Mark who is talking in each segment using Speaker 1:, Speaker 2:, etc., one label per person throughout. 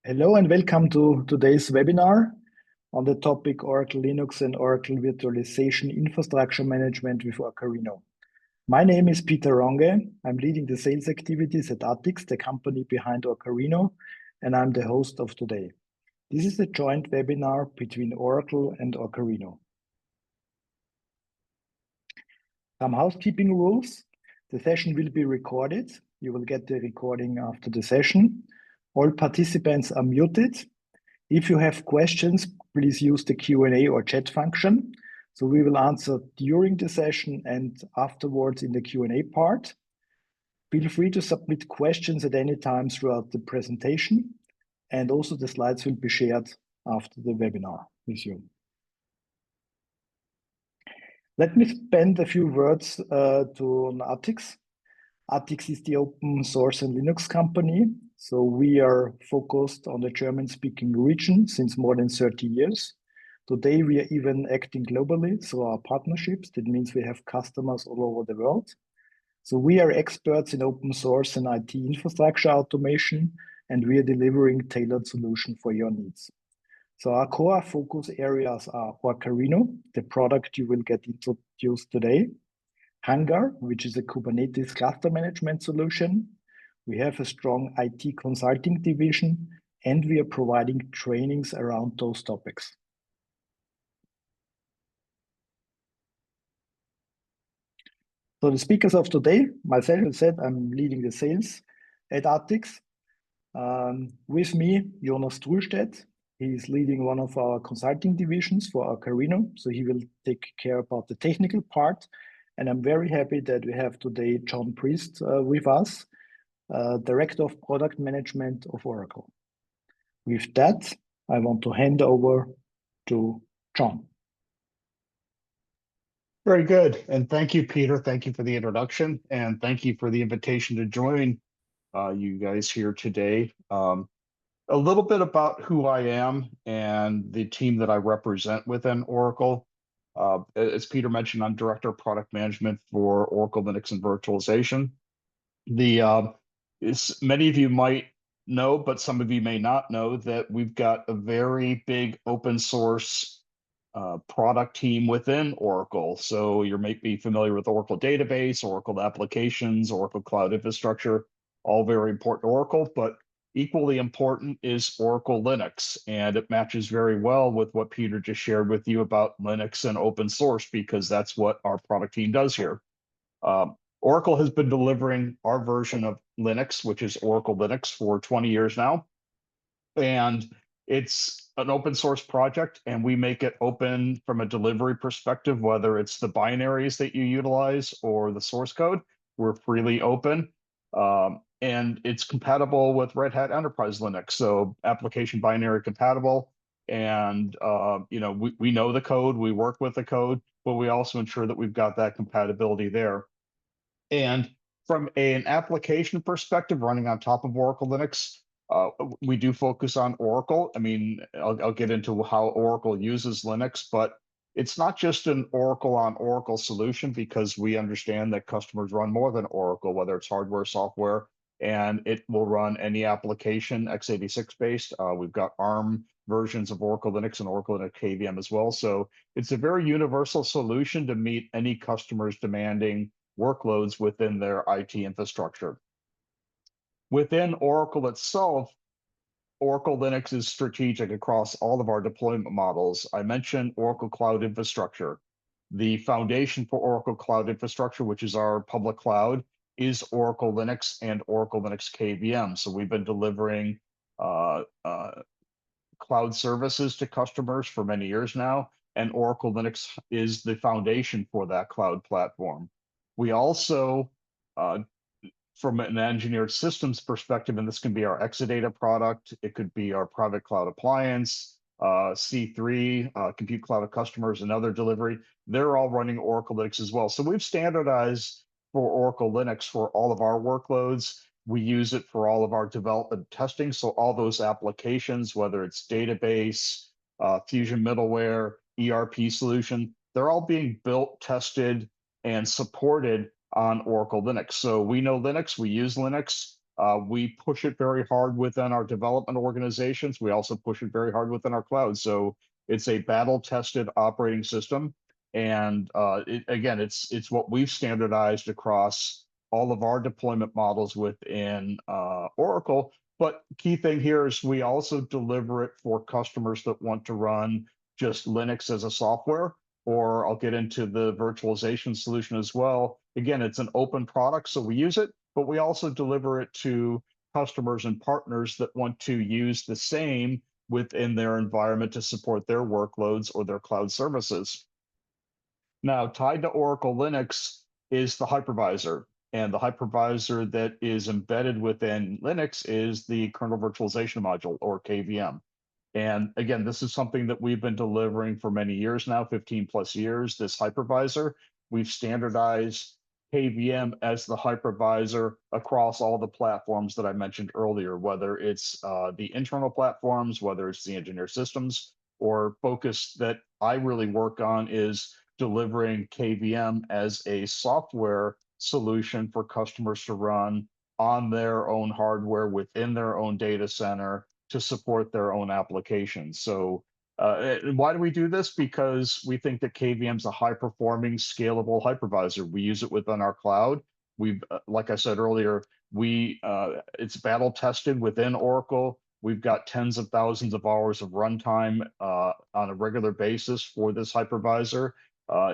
Speaker 1: Hello and welcome to today's webinar on the topic Oracle Linux and Oracle Virtualization Infrastructure Management with orcharhino. My name is Peter Ronge. I'm leading the sales activities at ATIX, the company behind orcharhino, and I'm the host of today. This is a joint webinar between Oracle and orcharhino. Some housekeeping rules. The session will be recorded. You will get the recording after the session. All participants are muted. If you have questions, please use the Q&A or chat function. So we will answer during the session and afterwards in the Q&A part. Feel free to submit questions at any time throughout the presentation. And also the slides will be shared after the webinar with you. Let me spend a few words on ATIX. ATIX is the open source and Linux company. So we are focused on the German-speaking region since more than 30 years. Today, we are even acting globally through our partnerships. That means we have customers all over the world. So we are experts in open source and IT infrastructure automation, and we are delivering tailored solutions for your needs. So our core focus areas are orcharhino, the product you will get introduced today, Hangar, which is a Kubernetes cluster management solution. We have a strong IT consulting division, and we are providing trainings around those topics. So the speakers of today, myself, as I said, I'm leading the sales at ATIX. With me, Jonas Trulstedt. He's leading one of our consulting divisions for orcharhino, so he will take care about the technical part. And I'm very happy that we have today John Priest with us, Director of Product Management of Oracle. With that, I want to hand over to John.
Speaker 2: Very good. And thank you, Peter. Thank you for the introduction. And thank you for the invitation to join you guys here today. A little bit about who I am and the team that I represent within Oracle. As Peter mentioned, I'm Director of Product Management for Oracle Linux and Virtualization. Many of you might know, but some of you may not know that we've got a very big open source product team within Oracle. So you might be familiar with Oracle Database, Oracle Applications, Oracle Cloud Infrastructure, all very important to Oracle, but equally important is Oracle Linux, and it matches very well with what Peter just shared with you about Linux and open source, because that's what our product team does here. Oracle has been delivering our version of Linux, which is Oracle Linux, for 20 years now. And it's an open source project, and we make it open from a delivery perspective, whether it's the binaries that you utilize or the source code. We're freely open. And it's compatible with Red Hat Enterprise Linux, so application binary compatible. And we know the code, we work with the code, but we also ensure that we've got that compatibility there. And from an application perspective, running on top of Oracle Linux, we do focus on Oracle. I mean, I'll get into how Oracle uses Linux, but it's not just an Oracle on Oracle solution, because we understand that customers run more than Oracle, whether it's hardware, software, and it will run any application x86 based. We've got ARM versions of Oracle Linux and Oracle Linux KVM as well. So it's a very universal solution to meet any customer's demanding workloads within their IT infrastructure. Within Oracle itself, Oracle Linux is strategic across all of our deployment models. I mentioned Oracle Cloud Infrastructure. The foundation for Oracle Cloud Infrastructure, which is our public cloud, is Oracle Linux and Oracle Linux KVM. So we've been delivering cloud services to customers for many years now, and Oracle Linux is the foundation for that cloud platform. We also, from an engineered systems perspective, and this can be our Exadata product, it could be our private cloud appliance, C3, Compute Cloud of Customers, and other delivery, they're all running Oracle Linux as well. So we've standardized for Oracle Linux for all of our workloads. We use it for all of our development testing. So all those applications, whether it's database, Fusion middleware, ERP solution, they're all being built, tested, and supported on Oracle Linux. So we know Linux, we use Linux. We push it very hard within our development organizations. We also push it very hard within our cloud. So it's a battle-tested operating system. And again, it's what we've standardized across all of our deployment models within Oracle. But key thing here is we also deliver it for customers that want to run just Linux as a software, or I'll get into the virtualization solution as well. Again, it's an open product, so we use it, but we also deliver it to customers and partners that want to use the same within their environment to support their workloads or their cloud services. Now, tied to Oracle Linux is the hypervisor. And the hypervisor that is embedded within Linux is the kernel virtualization module, or KVM. And again, this is something that we've been delivering for many years now, 15 plus years, this hypervisor. We've standardized KVM as the hypervisor across all the platforms that I mentioned earlier, whether it's the internal platforms, whether it's the engineer systems, or focus that I really work on is delivering KVM as a software solution for customers to run on their own hardware within their own data center to support their own applications. So why do we do this? Because we think that KVM is a high-performing, scalable hypervisor. We use it within our cloud. We've, like I said earlier, it's battle tested within Oracle. We've got tens of thousands of hours of runtime on a regular basis for this hypervisor.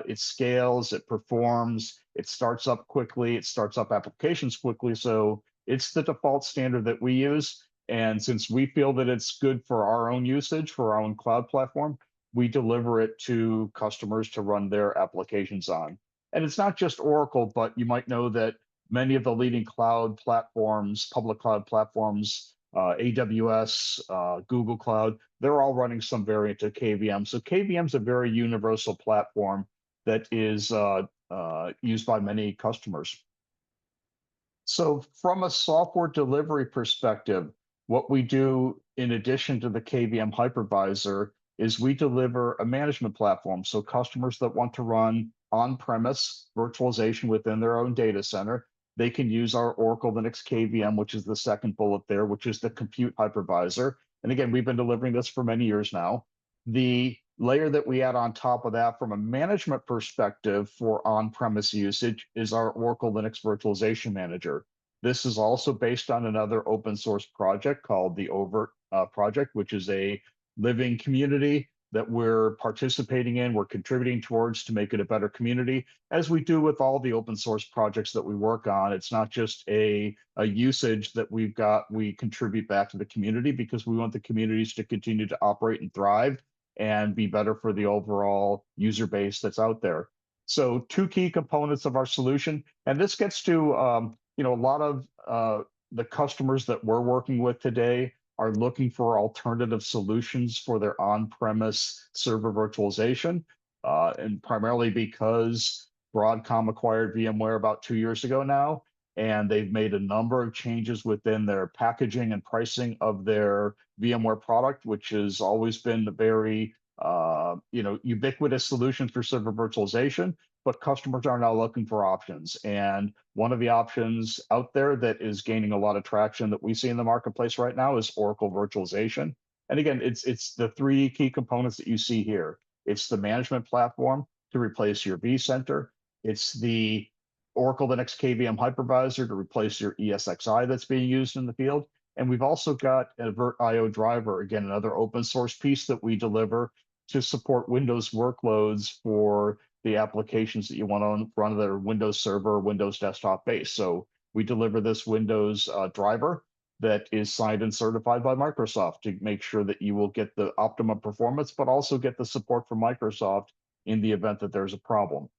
Speaker 2: It scales, it performs, it starts up quickly, it starts up applications quickly. So it's the default standard that we use. And since we feel that it's good for our own usage, for our own cloud platform, we deliver it to customers to run their applications on. And it's not just Oracle, but you might know that many of the leading cloud platforms, public cloud platforms, AWS, Google Cloud, they're all running some variant of KVM. So KVM is a very universal platform that is used by many customers. So from a software delivery perspective, what we do in addition to the KVM hypervisor is we deliver a management platform. So customers that want to run on-premise virtualization within their own data center, they can use our Oracle Linux KVM, which is the second bullet there, which is the compute hypervisor. And again, we've been delivering this for many years now. The layer that we add on top of that from a management perspective for on-premise usage is our Oracle Linux Virtualization Manager. This is also based on another open source project called the Overt project, which is a living community that we're participating in, we're contributing towards to make it a better community. As we do with all the open source projects that we work on, it's not just a usage that we've got, we contribute back to the community because we want the communities to continue to operate and thrive and be better for the overall user base that's out there. So two key components of our solution, and this gets to a lot of the customers that we're working with today are looking for alternative solutions for their on-premise server virtualization, and primarily because Broadcom acquired VMware about 2 years ago now, and they've made a number of changes within their packaging and pricing of their VMware product, which has always been a very ubiquitous solution for server virtualization. But customers are now looking for options. And one of the options out there that is gaining a lot of traction that we see in the marketplace right now is Oracle Virtualization. And again, it's the three key components that you see here. It's the management platform to replace your vCenter. It's the Oracle Linux KVM hypervisor to replace your ESXi that's being used in the field. And we've also got a VirtIO driver, again, another open source piece that we deliver to support Windows workloads for the applications that you want to run their Windows Server, Windows Desktop base. So we deliver this Windows driver that is signed and certified by Microsoft to make sure that you will get the optimum performance, but also get the support from Microsoft in the event that there's a problem.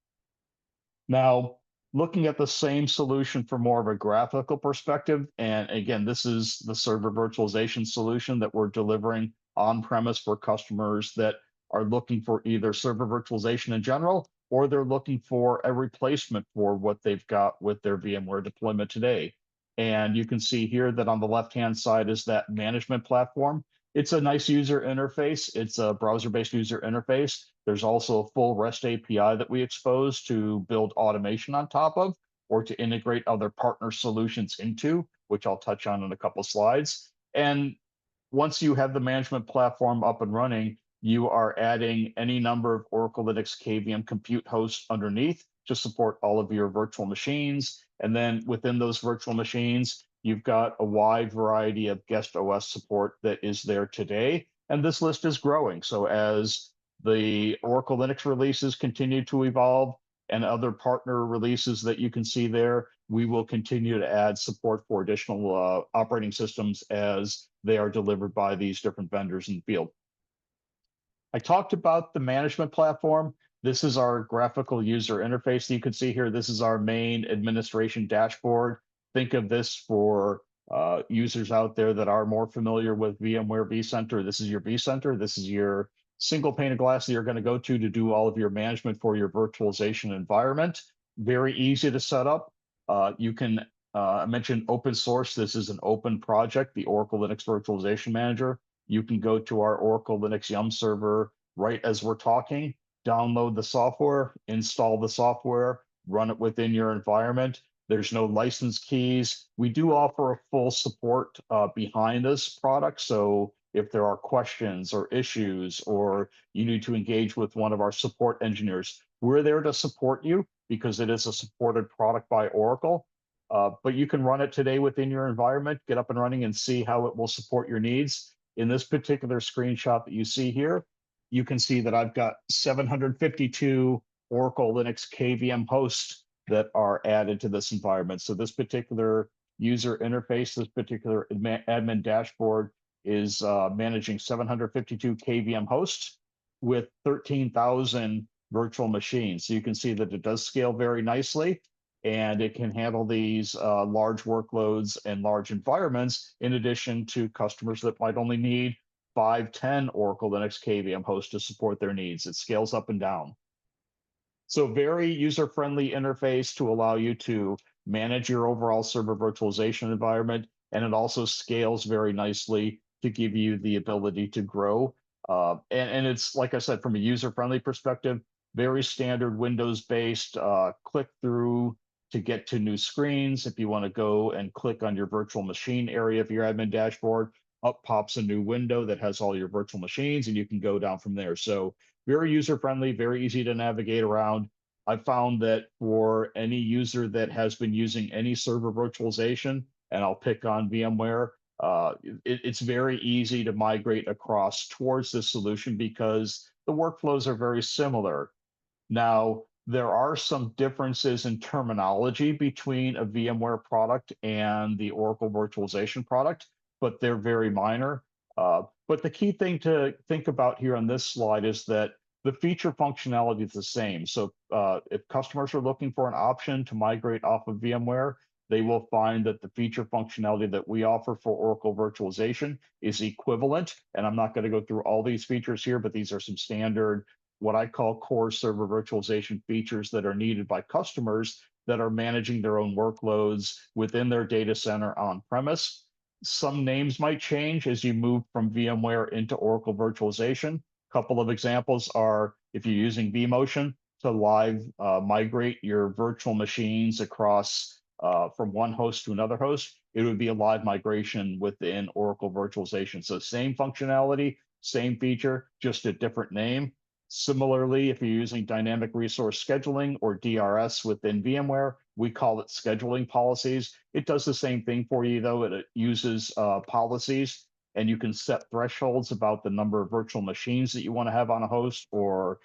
Speaker 2: Now, looking at the same solution from more of a graphical perspective, and again, this is the server virtualization solution that we're delivering on-premise for customers that are looking for either server virtualization in general, or they're looking for a replacement for what they've got with their VMware deployment today. And you can see here that on the left-hand side is that management platform. It's a nice user interface. It's a browser-based user interface. There's also a full REST API that we expose to build automation on top of, or to integrate other partner solutions into. which I'll touch on in a couple slides. And once you have the management platform up and running, you are adding any number of Oracle Linux KVM compute hosts underneath to support all of your virtual machines. And then within those virtual machines, you've got a wide variety of guest OS support that is there today. And this list is growing. So as the Oracle Linux releases continue to evolve and other partner releases that you can see there, we will continue to add support for additional operating systems as they are delivered by these different vendors in the field. I talked about the management platform. This is our graphical user interface that you can see here. This is our main administration dashboard. Think of this for users out there that are more familiar with VMware vCenter. This is your vCenter. This is your single pane of glass that you're going to go to do all of your management for your virtualization environment. Very easy to set up. You can mention open source. This is an open project, the Oracle Linux Virtualization Manager. You can go to our Oracle Linux Yum server right as we're talking, download the software, install the software, run it within your environment. There's no license keys. We do offer a full support behind this product. So if there are questions or issues, or you need to engage with one of our support engineers, we're there to support you because it is a supported product by Oracle. But you can run it today within your environment, get up and running and see how it will support your needs. In this particular screenshot that you see here, you can see that I've got 752 Oracle Linux KVM hosts that are added to this environment. So this particular user interface, this particular admin dashboard is managing 752 KVM hosts with 13,000 virtual machines. So you can see that it does scale very nicely, and it can handle these large workloads and large environments, in addition to customers that might only need 5, 10 Oracle Linux KVM hosts to support their needs. It scales up and down. So very user-friendly interface to allow you to manage your overall server virtualization environment, and it also scales very nicely to give you the ability to grow. And it's, like I said, from a user-friendly perspective, very standard Windows-based click through to get to new screens. If you want to go and click on your virtual machine area of your admin dashboard, up pops a new window that has all your virtual machines, and you can go down from there. So very user-friendly, very easy to navigate around. I found that for any user that has been using any server virtualization, and I'll pick on VMware, it's very easy to migrate across towards this solution because the workflows are very similar. Now, there are some differences in terminology between a VMware product and the Oracle virtualization product, but they're very minor. But the key thing to think about here on this slide is that the feature functionality is the same. So if customers are looking for an option to migrate off of VMware, they will find that the feature functionality that we offer for Oracle virtualization is equivalent. And I'm not going to go through all these features here, but these are some standard, what I call core server virtualization features that are needed by customers that are managing their own workloads within their data center on premise. Some names might change as you move from VMware into Oracle virtualization. A couple of examples are if you're using vMotion to live migrate your virtual machines across from one host to another host, it would be a live migration within Oracle virtualization. So same functionality, same feature, just a different name. Similarly, if you're using dynamic resource scheduling or DRS within VMware, we call it scheduling policies. It does the same thing for you, though. It uses policies, and you can set thresholds about the number of virtual machines that you want to have on a host, or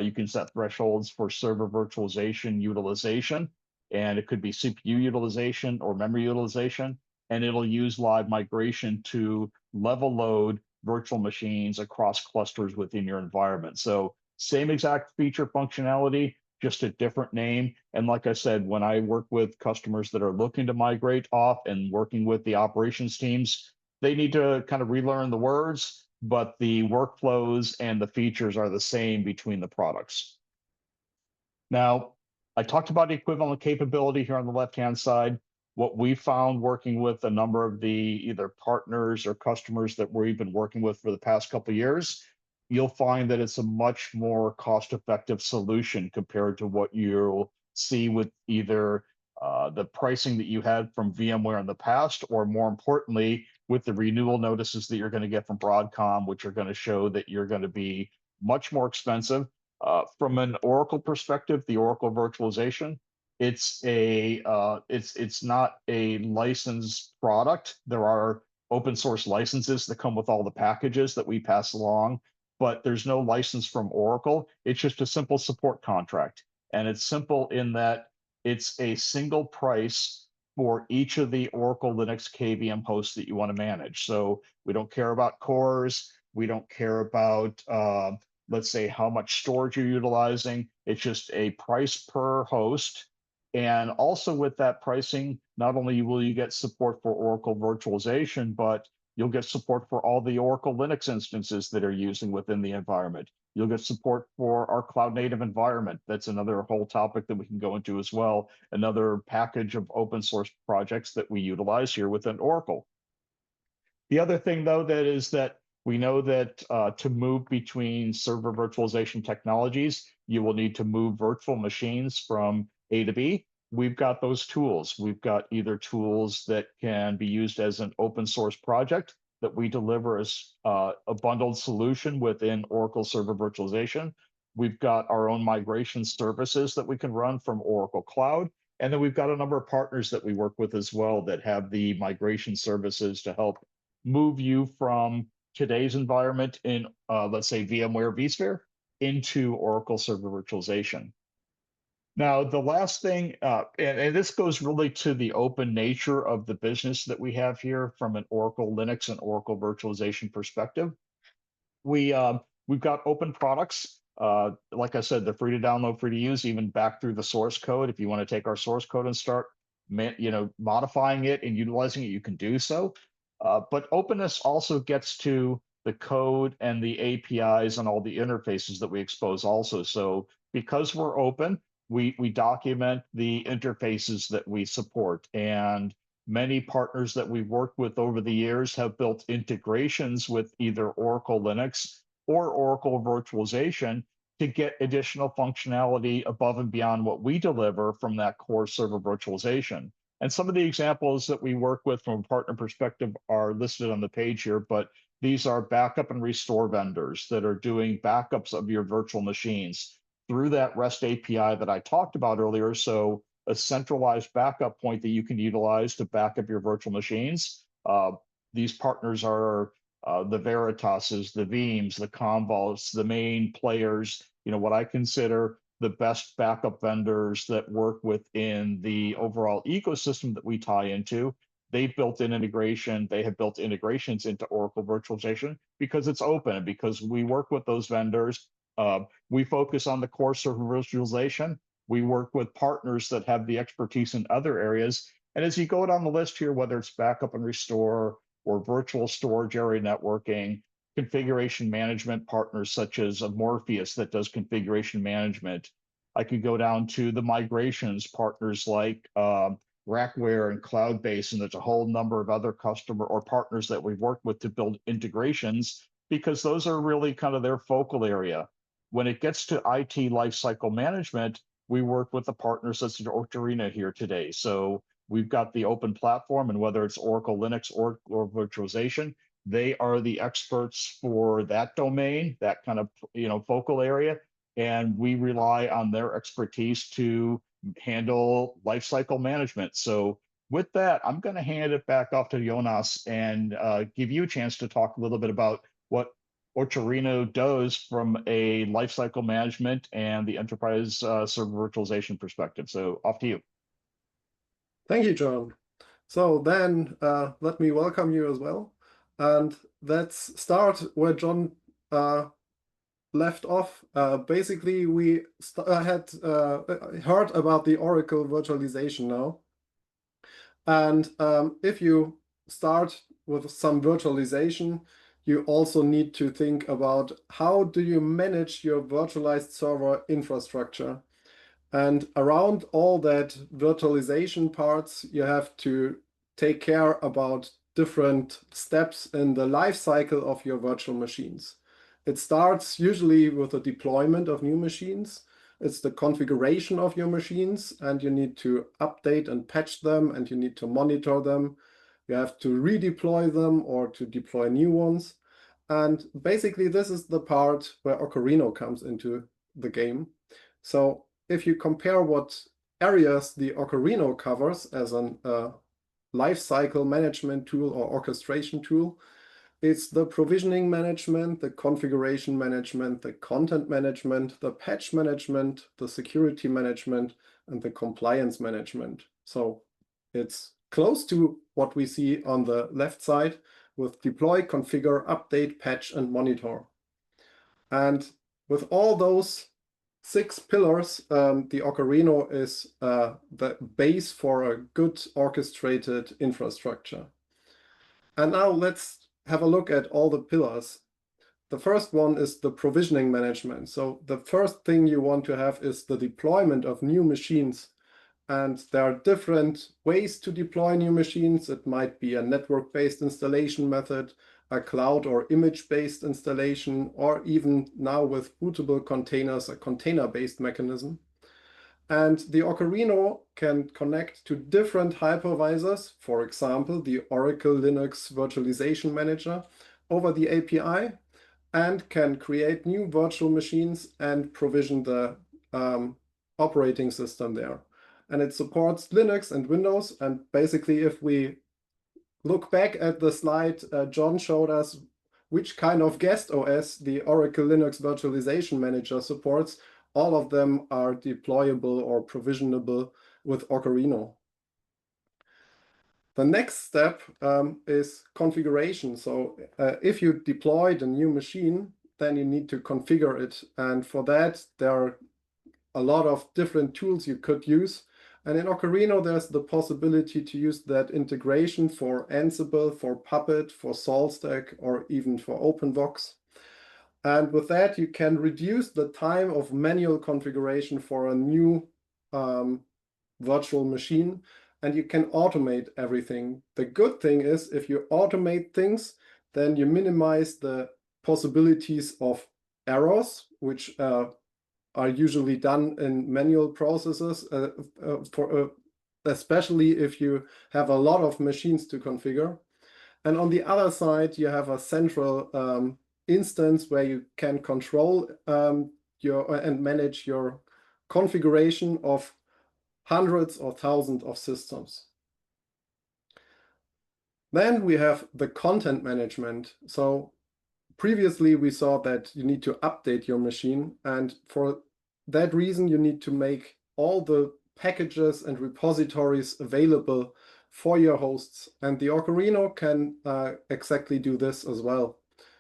Speaker 2: you can set thresholds for server virtualization utilization, and it could be CPU utilization or memory utilization, and it'll use live migration to level load virtual machines across clusters within your environment. So same exact feature functionality, just a different name. And like I said, when I work with customers that are looking to migrate off and working with the operations teams, they need to kind of relearn the words, but the workflows and the features are the same between the products. Now, I talked about equivalent capability here on the left-hand side. What we found working with a number of the either partners or customers that we've been working with for the past couple of years, you'll find that it's a much more cost-effective solution compared to what you'll see with either the pricing that you had from VMware in the past, or more importantly, with the renewal notices that you're going to get from Broadcom, which are going to show that you're going to be much more expensive. From an Oracle perspective, the Oracle virtualization, it's not a licensed product. There are open source licenses that come with all the packages that we pass along, but there's no license from Oracle. It's just a simple support contract. And it's simple in that it's a single price for each of the Oracle Linux KVM hosts that you want to manage. So we don't care about cores. We don't care about, let's say, how much storage you're utilizing. It's just a price per host. And also with that pricing, not only will you get support for Oracle virtualization, but you'll get support for all the Oracle Linux instances that are using within the environment. You'll get support for our cloud native environment. That's another whole topic that we can go into as well. Another package of open source projects that we utilize here within Oracle. The other thing, though, that is that we know that to move between server virtualization technologies, you will need to move virtual machines from A to B. We've got those tools. We've got either tools that can be used as an open source project that we deliver as a bundled solution within Oracle Server Virtualization. We've got our own migration services that we can run from Oracle Cloud. And then we've got a number of partners that we work with as well that have the migration services to help move you from today's environment in, let's say, VMware vSphere into Oracle Server Virtualization. Now, the last thing, and this goes really to the open nature of the business that we have here from an Oracle Linux and Oracle virtualization perspective. We've got open products. Like I said, they're free to download, free to use, even back through the source code. If you want to take our source code and start modifying it and utilizing it, you can do so. But openness also gets to the code and the APIs and all the interfaces that we expose also. So because we're open, we document the interfaces that we support, and many partners that we've worked with over the years have built integrations with either Oracle Linux or Oracle virtualization to get additional functionality above and beyond what we deliver from that core server virtualization. And some of the examples that we work with from a partner perspective are listed on the page here, but these are backup and restore vendors that are doing backups of your virtual machines through that REST API that I talked about earlier. So a centralized backup point that you can utilize to back up your virtual machines. These partners are the Veritases, the Veeams, the Commvaults, the main players, what I consider the best backup vendors that work within the overall ecosystem that we tie into. They've built in integration. They have built integrations into Oracle virtualization because it's open and because we work with those vendors. We focus on the core server virtualization. We work with partners that have the expertise in other areas. And as you go down the list here, whether it's backup and restore or virtual storage area networking, configuration management partners such as Morpheus that does configuration management. I could go down to the migrations partners like Rackware and Cloudbase, and there's a whole number of other customer or partners that we've worked with to build integrations because those are really kind of their focal area. When it gets to IT lifecycle management, we work with the partners such as orcharhino here today. So we've got the open platform, and whether it's Oracle Linux or virtualization, they are the experts for that domain, that kind of focal area, and we rely on their expertise to handle lifecycle management. So with that, I'm going to hand it back off to Jonas and give you a chance to talk a little bit about what orcharhino does from a lifecycle management and the enterprise server virtualization perspective. So off to you.
Speaker 3: Thank you, John. So then let me welcome you as well. And let's start where John left off. Basically, we had heard about the Oracle virtualization now. And if you start with some virtualization, you also need to think about how do you manage your virtualized server infrastructure. And around all that virtualization parts, you have to take care about different steps in the life cycle of your virtual machines. It starts usually with the deployment of new machines, It's the configuration of your machines, and you need to update and patch them, and you need to monitor them. You have to redeploy them or to deploy new ones. And basically, this is the part where orcharhino comes into the game. So if you compare what areas the orcharhino covers as an lifecycle management tool or orchestration tool, it's the provisioning management, the configuration management, the content management, the patch management, the security management, and the compliance management. So it's close to what we see on the left side with deploy, configure, update, patch, and monitor. And with all those 6 pillars, the orcharhino is the base for a good orchestrated infrastructure. And now let's have a look at all the pillars. The first one is the provisioning management. So the first thing you want to have is the deployment of new machines. And there are different ways to deploy new machines. It might be a network-based installation method, a cloud or image-based installation, or even now with bootable containers, a container-based mechanism. And the orcharhino can connect to different hypervisors, for example, the Oracle Linux Virtualization Manager over the API, and can create new virtual machines and provision the operating system there. And it supports Linux and Windows. And basically, if we look back at the slide John showed us which kind of guest OS the Oracle Linux Virtualization Manager supports, all of them are deployable or provisionable with orcharhino. The next step is configuration. So if you deployed a new machine, then you need to configure it. And for that, there are a lot of different tools you could use. And in orcharhino, there's the possibility to use that integration for Ansible, for Puppet, for SaltStack, or even for OpenVox. And with that, you can reduce the time of manual configuration for a new virtual machine, and you can automate everything. The good thing is if you automate things, then you minimize the possibilities of errors, which are usually done in manual processes, especially if you have a lot of machines to configure. And on the other side, you have a central instance where you can control and manage your configuration of hundreds or thousands of systems. Then we have the content management. So previously we saw that you need to update your machine, and for that reason you need to make all the packages and repositories available for your hosts, and the orcharhino can exactly do this as well.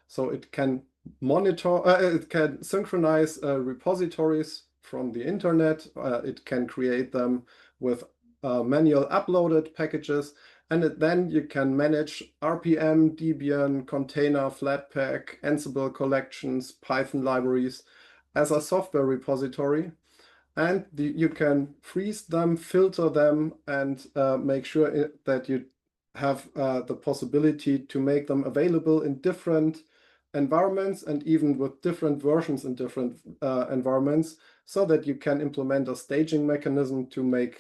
Speaker 3: So it can monitor, it can synchronize repositories from the internet, it can create them with manual uploaded packages, and then you can manage RPM, Debian, container, Flatpak, Ansible collections, Python libraries as a software repository. And you can freeze them, filter them, and make sure that you have the possibility to make them available in different environments and even with different versions in different environments, so that you can implement a staging mechanism to make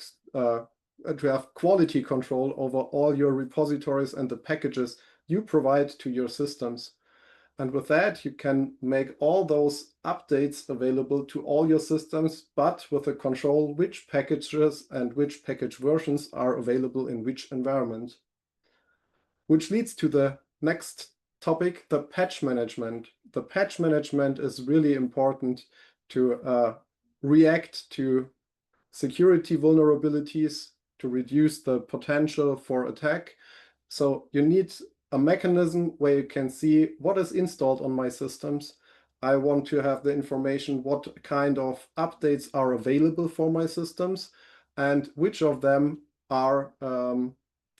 Speaker 3: to have quality control over all your repositories and the packages you provide to your systems. And with that, you can make all those updates available to all your systems, but with a control which packages and which package versions are available in which environment. Which leads to the next topic, the patch management. The patch management is really important to react to security vulnerabilities, to reduce the potential for attack. So you need a mechanism where you can see what is installed on my systems. I want to have the information what kind of updates are available for my systems and which of them are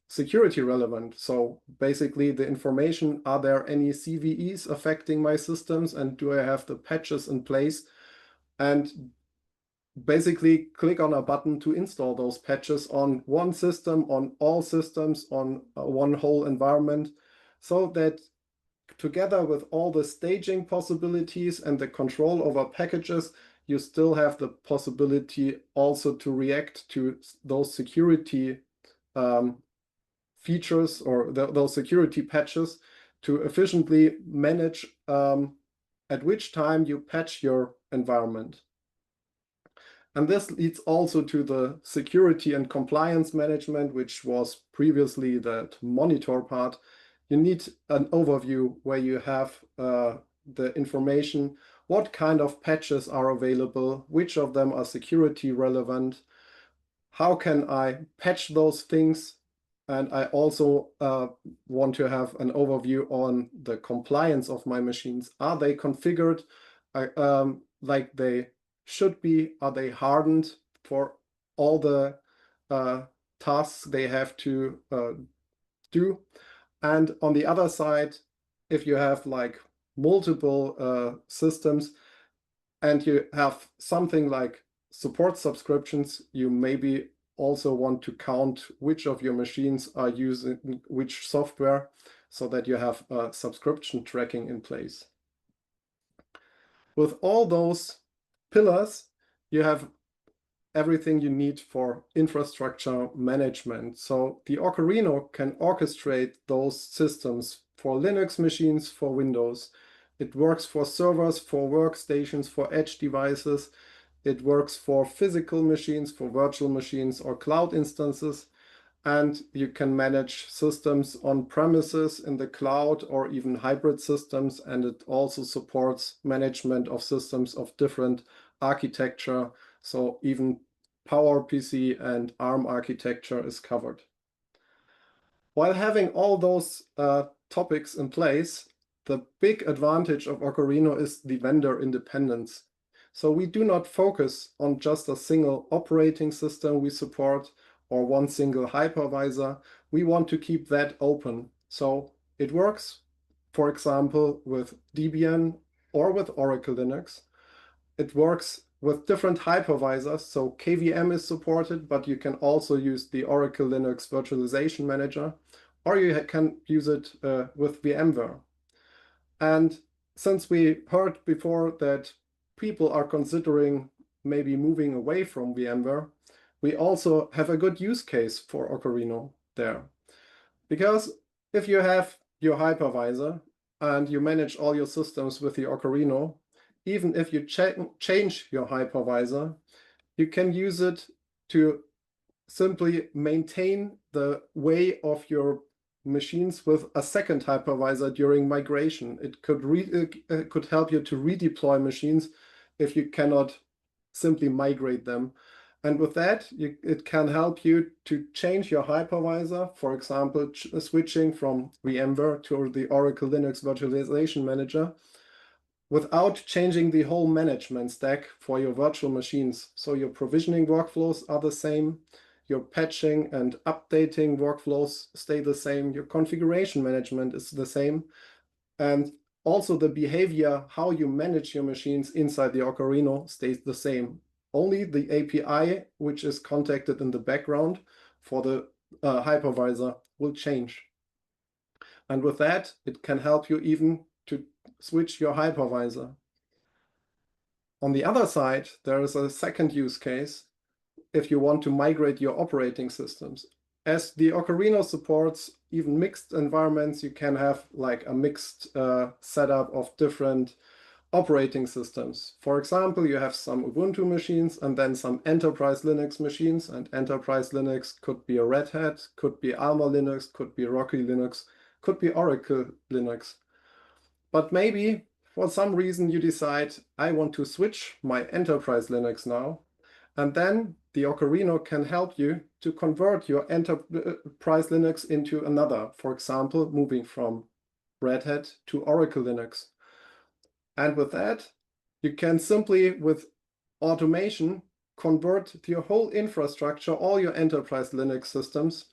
Speaker 3: security relevant. So basically the information, are there any CVEs affecting my systems and do I have the patches in place? And basically click on a button to install those patches on one system, on all systems, on one whole environment, so that together with all the staging possibilities and the control over packages, you still have the possibility also to react to those security features or those security patches to efficiently manage at which time you patch your environment. And this leads also to the security and compliance management, which was previously that monitor part. You need an overview where you have the information, what kind of patches are available, which of them are security relevant, how can I patch those things, and I also want to have an overview on the compliance of my machines. Are they configured like they should be? Are they hardened for all the tasks they have to do? And on the other side, if you have like multiple systems and you have something like support subscriptions, you maybe also want to count which of your machines are using which software so that you have subscription tracking in place. With all those pillars, you have everything you need for infrastructure management. So the orcharhino can orchestrate those systems for Linux machines, for Windows. It works for servers, for workstations, for edge devices. It works for physical machines, for virtual machines or cloud instances. And you can manage systems on premises, in the cloud, or even hybrid systems. And it also supports management of systems of different architecture. So even PowerPC and ARM architecture is covered. While having all those topics in place, the big advantage of orcharhino is the vendor independence. So we do not focus on just a single operating system we support or one single hypervisor. We want to keep that open. So it works, for example, with Debian or with Oracle Linux. It works with different hypervisors. So KVM is supported, but you can also use the Oracle Linux Virtualization Manager, or you can use it with VMware. And since we heard before that people are considering maybe moving away from VMware, we also have a good use case for orcharhino there. Because if you have your hypervisor and you manage all your systems with the orcharhino, even if you change your hypervisor, you can use it to simply maintain the way of your machines with a second hypervisor during migration. It could help you to redeploy machines if you cannot simply migrate them. And with that, it can help you to change your hypervisor, for example, switching from VMware to the Oracle Linux Virtualization Manager, without changing the whole management stack for your virtual machines. So your provisioning workflows are the same, your patching and updating workflows stay the same, your configuration management is the same, and also the behavior, how you manage your machines inside the orcharhino stays the same. Only the API, which is contacted in the background for the hypervisor, will change. And with that, it can help you even to switch your hypervisor. On the other side, there is a second use case if you want to migrate your operating systems. As the orcharhino supports even mixed environments, you can have like a mixed setup of different operating systems. For example, you have some Ubuntu machines and then some enterprise Linux machines, and enterprise Linux could be a Red Hat, could be Alma Linux, could be Rocky Linux, could be Oracle Linux. But maybe for some reason you decide, I want to switch my enterprise Linux now, and then the orcharhino can help you to convert your enterprise Linux into another, for example, moving from Red Hat to Oracle Linux. And with that, you can simply, with automation, convert your whole infrastructure, all your enterprise Linux systems,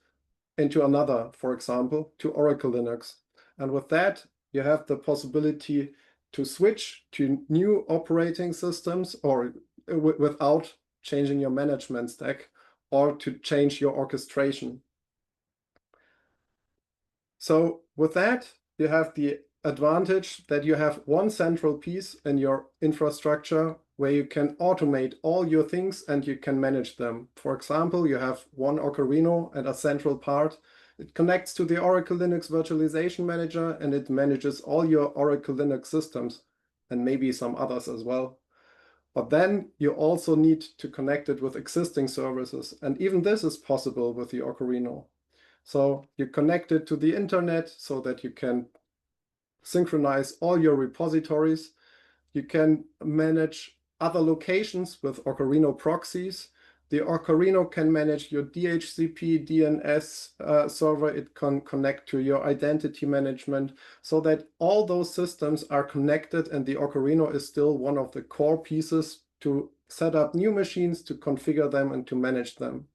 Speaker 3: into another, for example, to Oracle Linux. And with that, you have the possibility to switch to new operating systems or without changing your management stack, or to change your orchestration. So with that, you have the advantage that you have one central piece in your infrastructure where you can automate all your things and you can manage them. For example, you have one orcharhino and a central part. It connects to the Oracle Linux Virtualization Manager and it manages all your Oracle Linux systems and maybe some others as well. But then you also need to connect it with existing services. And even this is possible with the orcharhino. So you connect it to the internet so that you can synchronize all your repositories. You can manage other locations with orcharhino proxies. The orcharhino can manage your DHCP, DNS server. It can connect to your identity management so that all those systems are connected, and the orcharhino is still one of the core pieces to set up new machines, to configure them, and to manage them.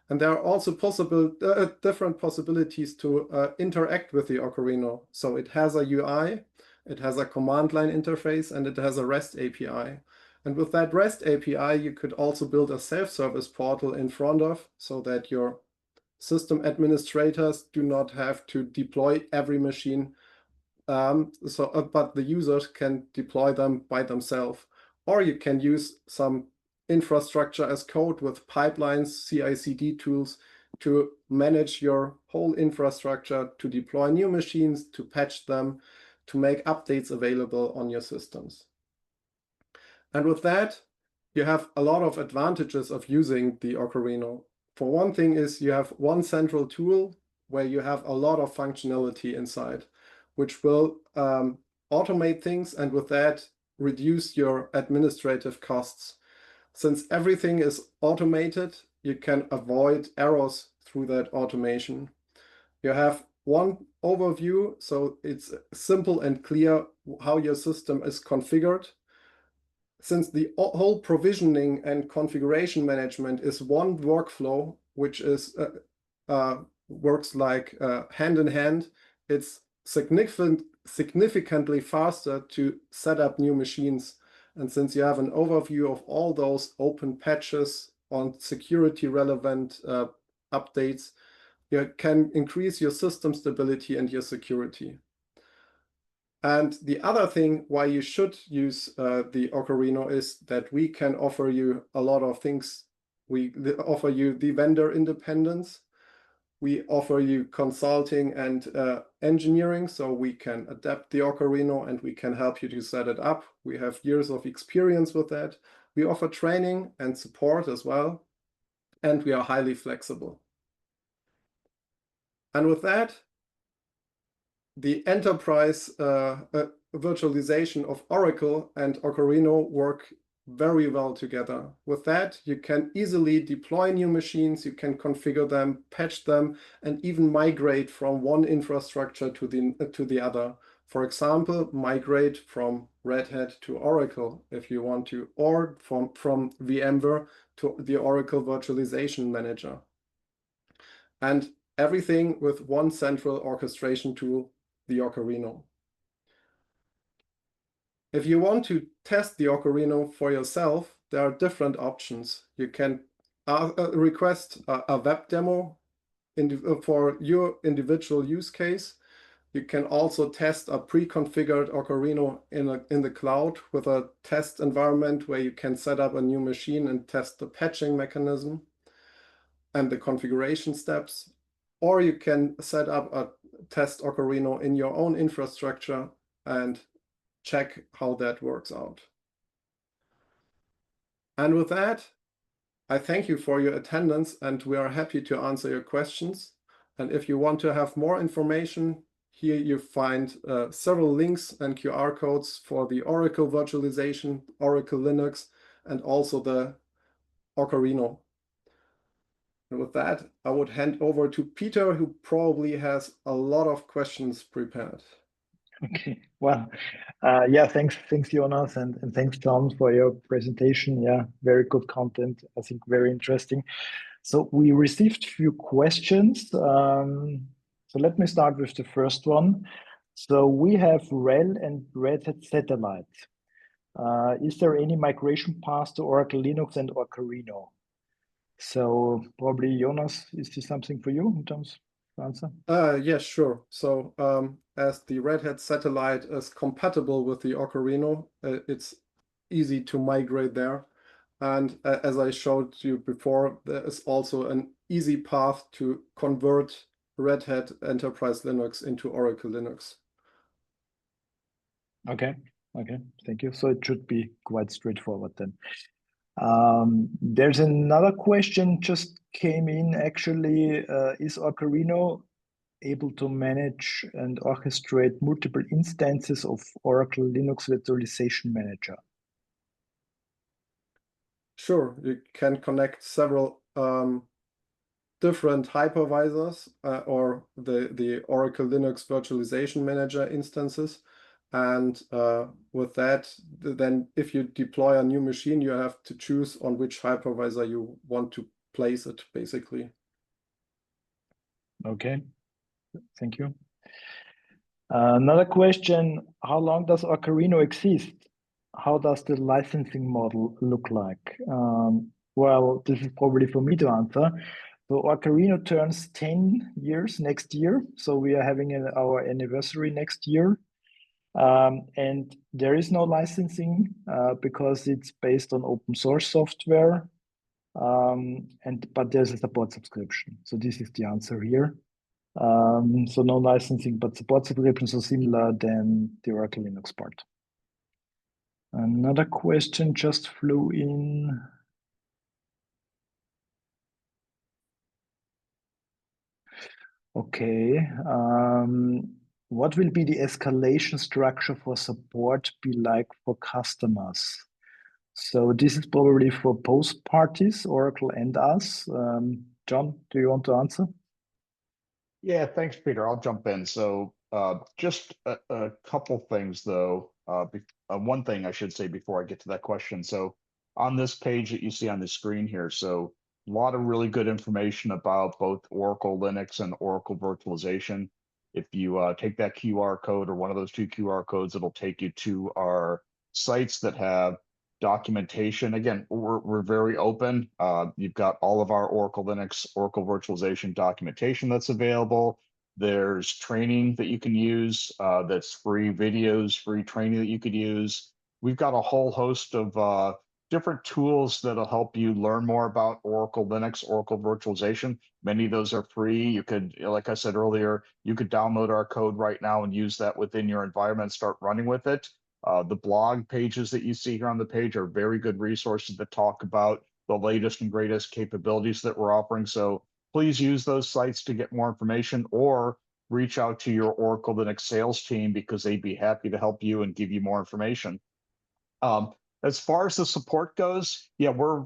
Speaker 3: And there are also different possibilities to interact with the orcharhino. So it has a UI, it has a command line interface, and it has a REST API. And with that REST API, you could also build a self-service portal in front of, so that your system administrators do not have to deploy every machine, but the users can deploy them by themselves. Or you can use some infrastructure as code with pipelines, CI/CD tools to manage your whole infrastructure, to deploy new machines, to patch them, to make updates available on your systems. And with that, you have a lot of advantages of using the orcharhino. For one thing is you have one central tool where you have a lot of functionality inside, which will automate things, and with that, reduce your administrative costs. Since everything is automated, you can avoid errors through that automation. You have one overview, so it's simple and clear how your system is configured. Since the whole provisioning and configuration management is one workflow, which is works like hand in hand, it's significantly faster to set up new machines. And since you have an overview of all those open patches on security relevant updates, you can increase your system stability and your security. And the other thing why you should use the orcharhino is that we can offer you a lot of things. We offer you the vendor independence. We offer you consulting and engineering, so we can adapt the orcharhino and we can help you to set it up. We have years of experience with that. We offer training and support as well, and we are highly flexible. And with that, the enterprise virtualization of Oracle and orcharhino work very well together. With that, you can easily deploy new machines, you can configure them, patch them, and even migrate from one infrastructure to the other. For example, migrate from Red Hat to Oracle if you want to, or from VMware to the Oracle Virtualization Manager. And everything with one central orchestration tool, the orcharhino. If you want to test the orcharhino for yourself, there are different options. You can request a web demo for your individual use case. You can also test a pre-configured orcharhino in the cloud with a test environment where you can set up a new machine and test the patching mechanism and the configuration steps. Or you can set up a test orcharhino in your own infrastructure and check how that works out. And with that, I thank you for your attendance, and we are happy to answer your questions. And if you want to have more information, here you find several links and QR codes for the Oracle Virtualization, Oracle Linux, and also the orcharhino. And with that, I would hand over to Peter, who probably has a lot of questions prepared.
Speaker 1: Okay, well, yeah, thanks Jonas, and thanks John for your presentation. Yeah, very good content. I think very interesting. So we received a few questions. So let me start with the first one. So we have RHEL and Red Hat Satellite. Is there any migration path to Oracle Linux and orcharhino? So probably Jonas, is this something for you in terms of answer?
Speaker 3: Yes, sure. So as the Red Hat Satellite is compatible with the orcharhino, it's easy to migrate there. And as I showed you before, there is also an easy path to convert Red Hat Enterprise Linux into Oracle Linux.
Speaker 1: Okay, thank you. So it should be quite straightforward then. There's another question just came in actually. Is orcharhino able to manage and orchestrate multiple instances of Oracle Linux Virtualization Manager?
Speaker 3: Sure, you can connect several different hypervisors or the Oracle Linux Virtualization Manager instances. And with that, then if you deploy a new machine, you have to choose on which hypervisor you want to place it, basically.
Speaker 1: Okay, thank you. Another question, how long does orcharhino exist? How does the licensing model look like? Well, this is probably for me to answer. So orcharhino turns 10 years next year. So we are having our anniversary next year. And there is no licensing because it's based on open source software. But there's a support subscription. So this is the answer here. So no licensing, but support subscriptions are similar than the Oracle Linux part. Another question just flew in. Okay. What will be the escalation structure for support be like for customers? So this is probably for both parties, Oracle and us. John, do you want to answer?
Speaker 2: Yeah, thanks, Peter. I'll jump in. So just a couple things, though. One thing I should say before I get to that question. So on this page that you see on the screen here, so a lot of really good information about both Oracle Linux and Oracle Virtualization. If you take that QR code or one of those two QR codes, it'll take you to our sites that have documentation. Again, we're very open. You've got all of our Oracle Linux, Oracle Virtualization documentation that's available. There's training that you can use that's free, videos, free training that you could use. We've got a whole host of different tools that'll help you learn more about Oracle Linux, Oracle Virtualization. Many of those are free. You could, like I said earlier, you could download our code right now and use that within your environment, start running with it. The blog pages that you see here on the page are very good resources that talk about the latest and greatest capabilities that we're offering. So please use those sites to get more information or reach out to your Oracle Linux sales team because they'd be happy to help you and give you more information. As far as the support goes, yeah, we're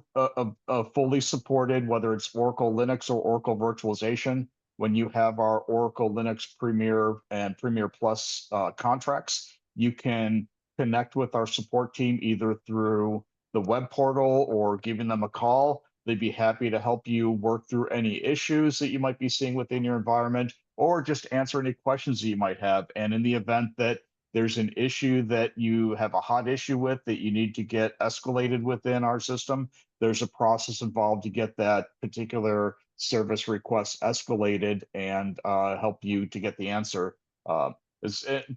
Speaker 2: fully supported, whether it's Oracle Linux or Oracle Virtualization. When you have our Oracle Linux Premier and Premier Plus contracts, you can connect with our support team either through the web portal or giving them a call. They'd be happy to help you work through any issues that you might be seeing within your environment or just answer any questions that you might have. And in the event that there's an issue that you have a hot issue with that you need to get escalated within our system, there's a process involved to get that particular service request escalated and help you to get the answer. But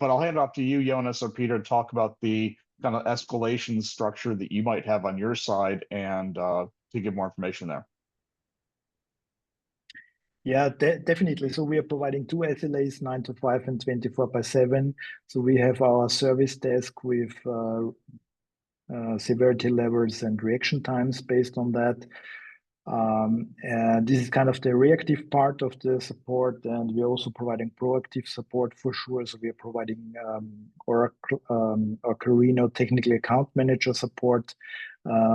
Speaker 2: I'll hand it off to you, Jonas or Peter, to talk about the kind of escalation structure that you might have on your side and to give more information there.
Speaker 1: Yeah, definitely. So we are providing two SLAs, 9 to 5 and 24/7. So we have our service desk with severity levels and reaction times based on that. And this is kind of the reactive part of the support, and we're also providing proactive support for sure. So we are providing orcharhino technical account manager support.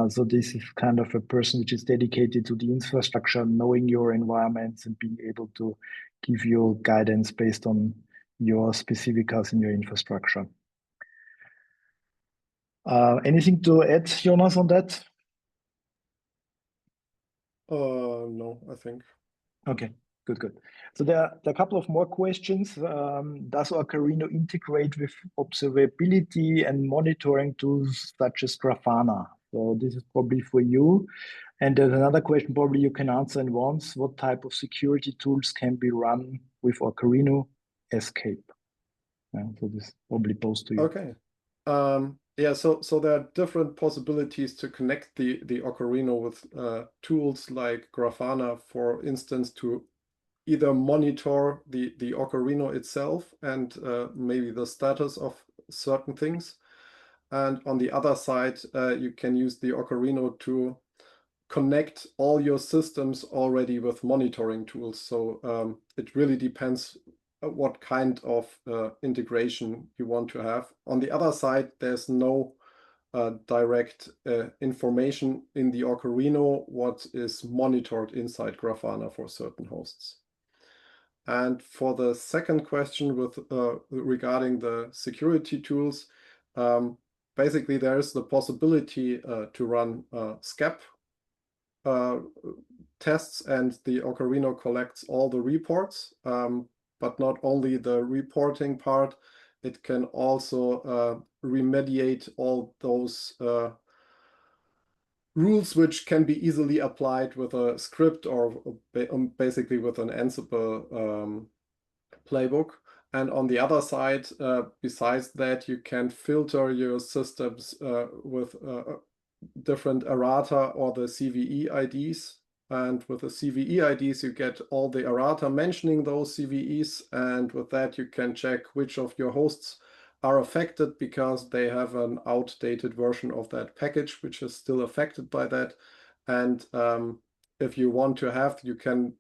Speaker 1: So this is kind of a person which is dedicated to the infrastructure, knowing your environments and being able to give you guidance based on your specifics in your infrastructure. Anything to add, Jonas, on that?
Speaker 3: No, I think.
Speaker 1: Okay, good. So there are a couple of more questions. Does orcharhino integrate with observability and monitoring tools such as Grafana? So this is probably for you. And there's another question probably you can answer in once. What type of security tools can be run with orcharhino Escape? So this probably goes to you.
Speaker 3: Okay. Yeah, so there are different possibilities to connect the Orcharhino with tools like Grafana, for instance, to either monitor the Orcharhino itself and maybe the status of certain things. And on the other side, you can use the Orcharhino to connect all your systems already with monitoring tools. So it really depends what kind of integration you want to have. On the other side, there's no direct information in the Orcharhino what is monitored inside Grafana for certain hosts. And for the second question with regarding the security tools, basically there is the possibility to run SCAP tests, and the Orcharhino collects all the reports, but not only the reporting part, it can also remediate all those rules which can be easily applied with a script or basically with an Ansible playbook. And on the other side, besides that, you can filter your systems with different errata or the CVE IDs. And with the CVE IDs, you get all the errata mentioning those CVEs. And with that, you can check which of your hosts are affected because they have an outdated version of that package, which is still affected by that. And if you want to have, you can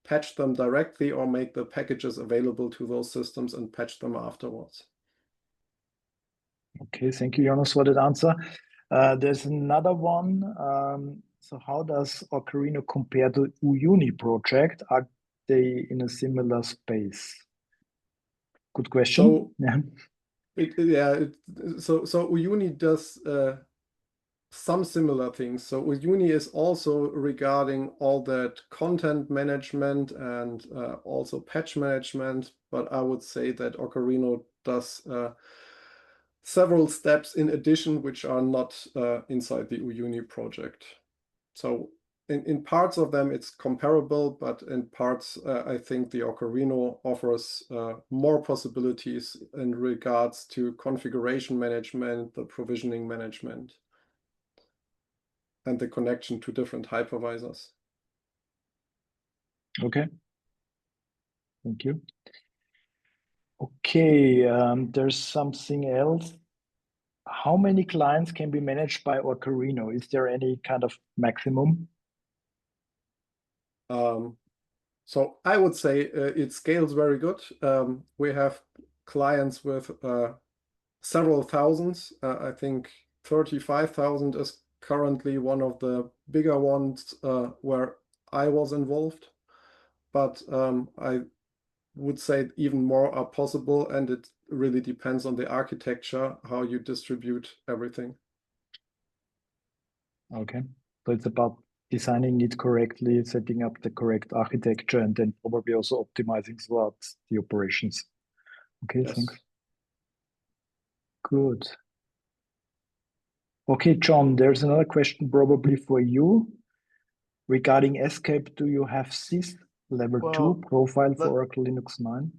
Speaker 3: patch them directly or make the packages available to those systems and patch them afterwards.
Speaker 1: Okay, thank you, Jonas, for that answer. There's another one. So how does Orcharhino compare to Uyuni project? Are they in a similar space? Good question.
Speaker 3: So,
Speaker 1: yeah.
Speaker 3: So Uyuni does some similar things. So Uyuni is also regarding all that content management and also patch management, but I would say that Orcharhino does several steps in addition, which are not inside the Uyuni project. So in parts of them, it's comparable, but in parts, I think the Orcharhino offers more possibilities in regards to configuration management, the provisioning management, and the connection to different hypervisors.
Speaker 1: Okay. Thank you. Okay, there's something else. How many clients can be managed by Orcharhino? Is there any kind of maximum?
Speaker 3: So I would say it scales very good. We have clients with several thousands. I think 35,000 is currently one of the bigger ones where I was involved. But I would say even more are possible, and it really depends on the architecture, how you distribute everything.
Speaker 1: Okay, so it's about designing it correctly, setting up the correct architecture, and then probably also optimizing throughout the operations. Okay,
Speaker 3: Yes.
Speaker 1: thanks. Good. Okay, John, there's another question probably for you. Regarding Escape, do you have this level 2 profile for Oracle Linux 9?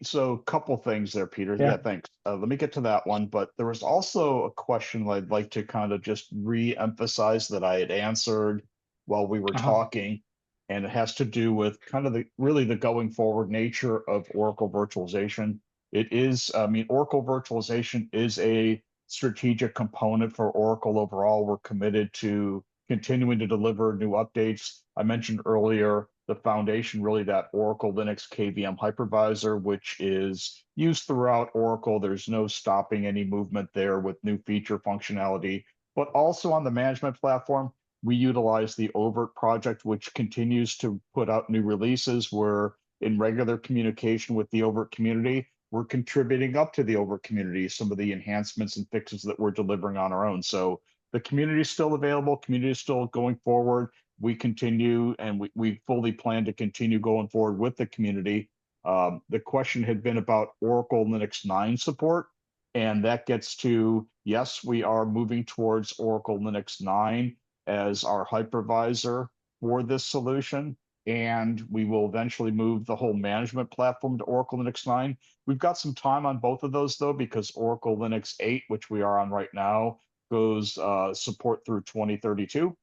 Speaker 2: So a couple things there, Peter.
Speaker 1: Yeah.
Speaker 2: Yeah, thanks. Let me get to that one, but there was also a question I'd like to kind of just re-emphasize that I had answered while we were talking, and it has to do with kind of really the going forward nature of Oracle virtualization. It is, I mean, Oracle virtualization is a strategic component for Oracle overall. We're committed to continuing to deliver new updates. I mentioned earlier the foundation, really that Oracle Linux KVM hypervisor, which is used throughout Oracle. There's no stopping any movement there with new feature functionality. But also on the management platform, we utilize the Overt project, which continues to put out new releases. We're in regular communication with the Overt community. We're contributing up to the Overt community some of the enhancements and fixes that we're delivering on our own. So the community is still available, community is still going forward. We continue, and we fully plan to continue going forward with the community. The question had been about Oracle Linux 9 support, and that gets to, yes, we are moving towards Oracle Linux 9 as our hypervisor for this solution. and we will eventually move the whole management platform to Oracle Linux 9. We've got some time on both of those though, because Oracle Linux 8, which we are on right now, goes support through 2032.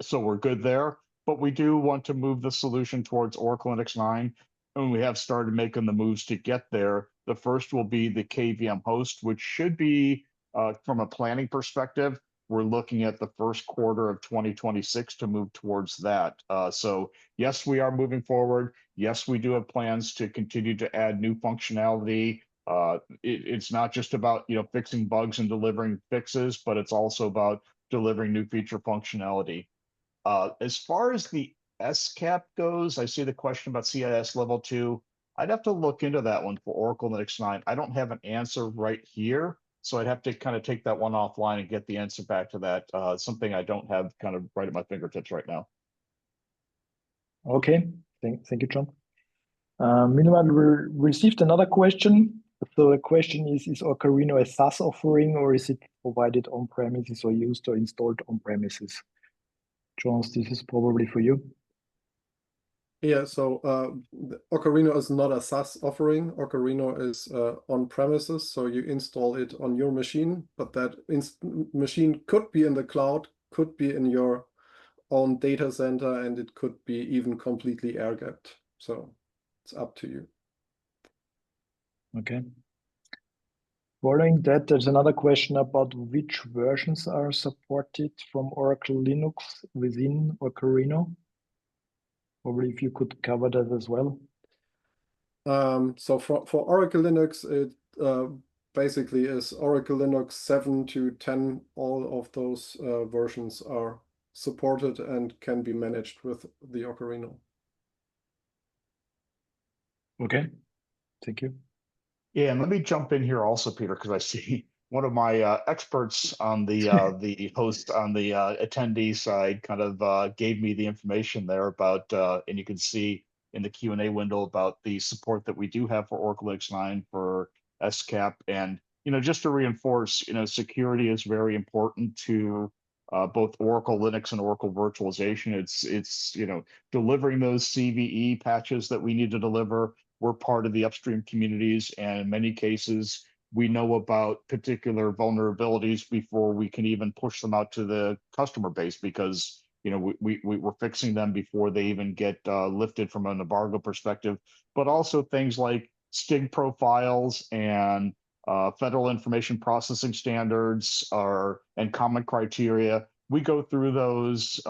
Speaker 2: So we're good there, but we do want to move the solution towards Oracle Linux 9, and we have started making the moves to get there. The first will be the KVM host, which should be, from a planning perspective, we're looking at the first quarter of 2026 to move towards that. So yes, we are moving forward. Yes, we do have plans to continue to add new functionality. It's not just about fixing bugs and delivering fixes, but it's also about delivering new feature functionality. As far as the SCAP goes, I see the question about CIS level 2. I'd have to look into that one for Oracle Linux 9. I don't have an answer right here, so I'd have to kind of take that one offline and get the answer back to that. Something I don't have kind of right at my fingertips right now.
Speaker 1: Okay, thank you, John. Meanwhile, we received another question. So the question is orcharhino a SaaS offering, or is it provided on premises or used or installed on premises? Jones, this is probably for you.
Speaker 3: Yeah, so orcharhino is not a SaaS offering. Orcharhino is on premises, so you install it on your machine, but that machine could be in the cloud, could be in your own data center, and it could be even completely air-gapped. So it's up to you.
Speaker 1: Okay. Following that, there's another question about which versions are supported from Oracle Linux within orcharhino. Probably if you could cover that as well.
Speaker 3: So for Oracle Linux, it basically is Oracle Linux 7 to 10. All of those versions are supported and can be managed with the orcharhino.
Speaker 1: Okay, thank you.
Speaker 2: Yeah, and let me jump in here also, Peter, because I see one of my experts on the host on the attendee side kind of gave me the information there about, and you can see in the Q&A window about the support that we do have for Oracle Linux 9 for SCAP. And just to reinforce, security is very important to both Oracle Linux and Oracle Virtualization. It's delivering those CVE patches that we need to deliver. We're part of the upstream communities, and in many cases, we know about particular vulnerabilities before we can even push them out to the customer base, because we're fixing them before they even get lifted from an embargo perspective. But also things like STIG profiles and federal information processing standards and common criteria. We go through those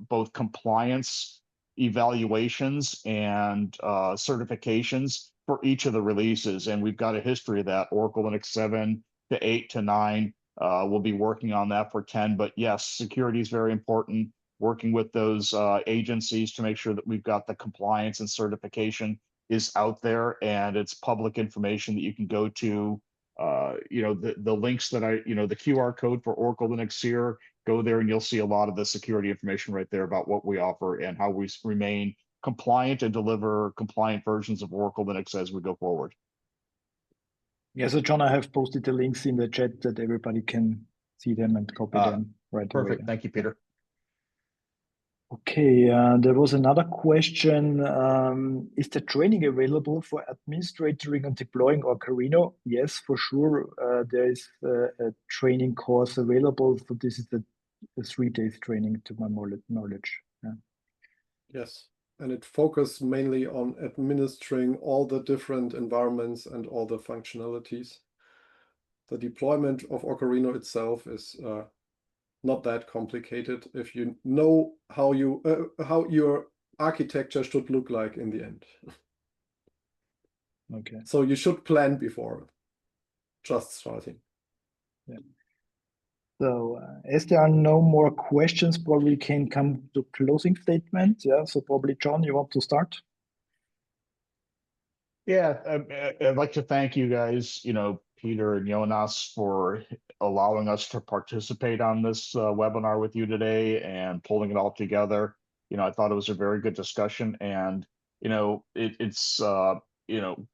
Speaker 2: both compliance evaluations and certifications for each of the releases, and we've got a history of that. Oracle Linux 7 to 8 to 9, we'll be working on that for 10. But yes, security is very important. Working with those agencies to make sure that we've got the compliance and certification is out there, and it's public information that you can go to. The links that the QR code for Oracle Linux here, go there and you'll see a lot of the security information right there about what we offer and how we remain compliant and deliver compliant versions of Oracle Linux as we go forward.
Speaker 1: Yeah, so John, I have posted the links in the chat that everybody can see them and copy them right away.
Speaker 2: Perfect. Thank you, Peter.
Speaker 1: Okay, there was another question. Is the training available for administrating and deploying orcharhino? Yes, for sure. There is a training course available. So this is a 3 days training to my knowledge. Yeah.
Speaker 3: Yes, and it focuses mainly on administering all the different environments and all the functionalities. The deployment of orcharhino itself is not that complicated if you know how your architecture should look like in the end.
Speaker 1: Okay.
Speaker 3: So you should plan before just starting.
Speaker 1: Yeah. So as there are no more questions, probably can come to closing statement. Yeah. So probably John, you want to start?
Speaker 2: Yeah, I'd like to thank you guys, Peter and Jonas, for allowing us to participate on this webinar with you today and pulling it all together. I thought it was a very good discussion, and it's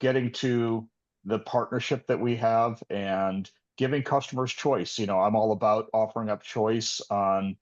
Speaker 2: getting to the partnership that we have and giving customers choice. I'm all about offering up choice on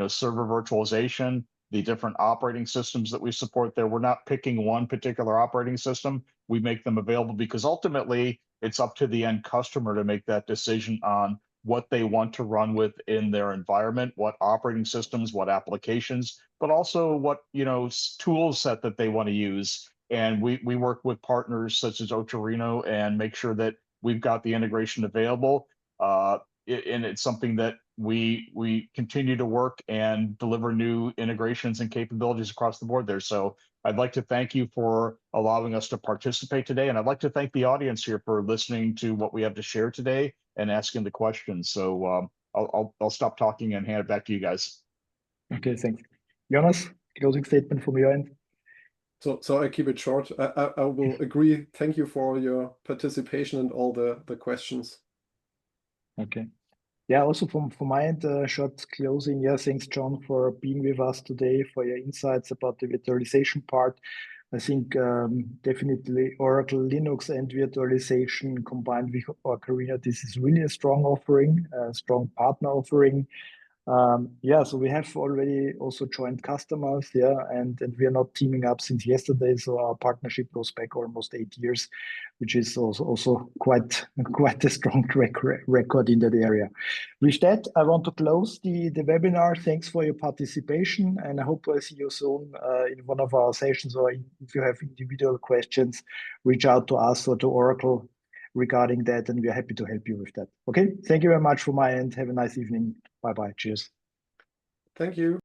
Speaker 2: server virtualization, the different operating systems that we support there. We're not picking one particular operating system. We make them available because ultimately it's up to the end customer to make that decision on what they want to run with in their environment, what operating systems, what applications, but also what, you know, tool set that they want to use. And we work with partners such as orcharhino and make sure that we've got the integration available. And it's something that we continue to work and deliver new integrations and capabilities across the board there. So I'd like to thank you for allowing us to participate today. And I'd like to thank the audience here for listening to what we have to share today and asking the questions. So I'll stop talking and hand it back to you guys.
Speaker 1: Okay, thanks. Jonas, closing statement from your end.
Speaker 3: So I keep it short. I will agree. Thank you for your participation and all the questions.
Speaker 1: Okay. Yeah, also from my end, short closing. Yeah, thanks, John, for being with us today, for your insights about the virtualization part. I think definitely Oracle Linux and virtualization combined with orcharhino, this is really a strong offering, a strong partner offering. Yeah, so we have already also joined customers, yeah, and we are not teaming up since yesterday. So our partnership goes back almost 8 years, which is also quite a strong track record in that area. With that, I want to close the webinar. Thanks for your participation, and I hope I see you soon in one of our sessions, or if you have individual questions, reach out to us or to Oracle regarding that, and we are happy to help you with that. Okay, thank you very much from my end. Have a nice evening. Bye-bye. Cheers.
Speaker 3: Thank you.